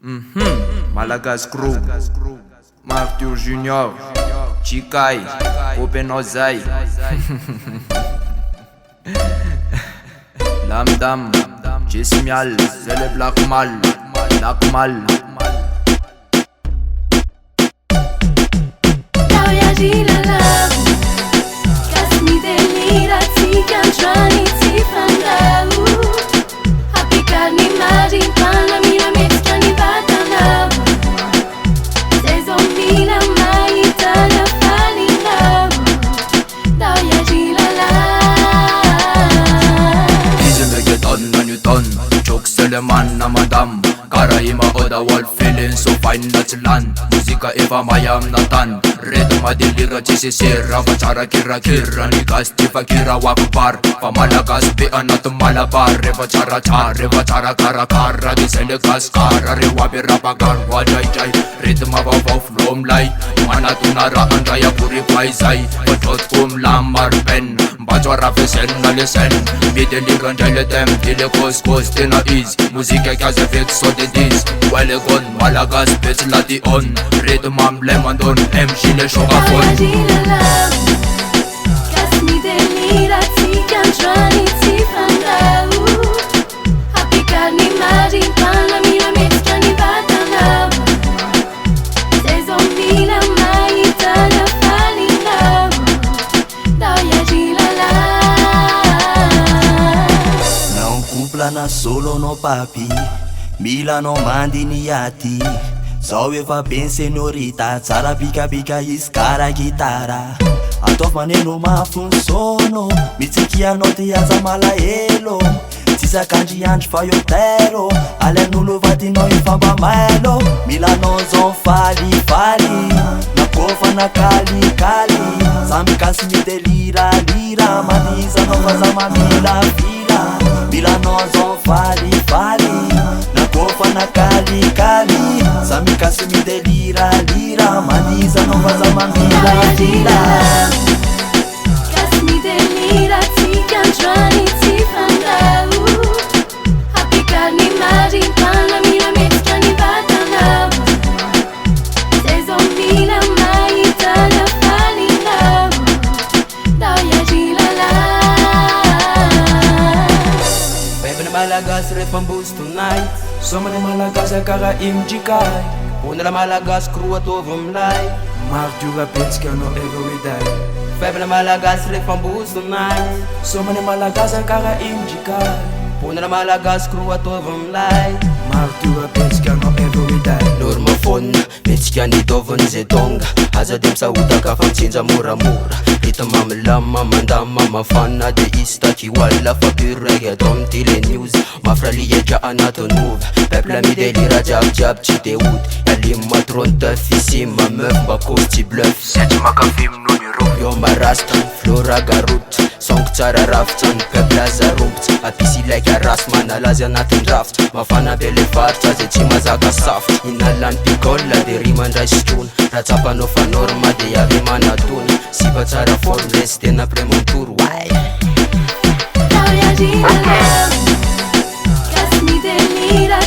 Malagasy crew, Martiora Junior, JYKAY, Openozay. Lamdam, Gasy M'délire, c'est le black mal. Gasy M'délire, atsika androany tsy fandao. Ampikariny maripana, mila metsika ny vatana. Zay zao mila mahita lafalinao. Dao iagilalà. Izy megeton na Newton, Jok Seleman na madam. Karaima oda wall feeling so fine na tsilan. Muzika efa maya amina tany. Reto madelira tsisy sera fa tsara kirakira. Ny gasy ty fakira wampipar. Fa Malagasy be anaty malabar. Refa tsara karakara. Ty zay le gaskara. Reo aby rapakar wa JYKAY. Reto mavavao flow mlay. Manatona raha andray akory paizay. Fadrotiko milamar pen. Mba tsara fesen na le sen. M'délire andray le tem. Ty le cause tena izy. Muzika kaza veky so de dis. Wele gon Malagasy be tsy lati on. Reto mamle mandon MC le shogafon. Gasy M'délire, atsika androany tsy fandao. Ampikariny maripana, mila metsika ny vatana. Zay zao mila mahita lafalinao. Dao iagilalà. Não couple na solo no papi. Mila no mandi ni ati. Zao efa ben senorita. Tsara pikapika izy kara gitara. Ataovy maneno mafonsono. Mitsiki anao ty aza malahelo. Tsisy akandry andro fa hotelo. Alain'olo vatinao ifambamailo. Milanao zao falifaly. Na kofa na kalikali. Samby Gasy M'délire lira. Manizanao fa za mamilavila. Milanao zao falifaly. Na kofa na kalikali. Samby Gasy M'délire lira. Manizanao fa za mamilavila. Gasy M'délire, atsika androany tsy fandao. Ampikariny maripana, mila metsika ny vatana. Zay zao mila mahita lafalinao. Dao iagilalà. Bebana Malagasy refa ambosy tonight. Somany Malagasy kara JYKAY. Onela Malagasy crew ataovy milay. Martiora betsika no every day. Bebana Malagasy refa ambosy tonight. Somany Malagasy kara JYKAY. Onela Malagasy crew ataovy milay. Martiora betsika no every day. Normafone metsika nitoviny zay tonga. Aza de misahotaka fa mitsinja moramora. Hita mamilama mandama mafana de istaki walla fa purege atom tile news. Mafralieka anatony move. Peuple M'délire jiaby tsy de hody. Alimy matrôny tafisy ma meuf mba cause ty bluff. Sety makafimy numero. Yo marasta flora garot. Songo tsara rafitra ny peuple aza rompitra. Apisy ilaika rasy manalazy anatin'ny rafitra. Mafana be le faritra zay tsy mazaka safitra. Inalany picola de rimandray sotrona. Raha tsapanao fa norma de avy manatona. Sipa tsara forme lesy tena premontour why. Dao iagilalà. Gasy M'délire,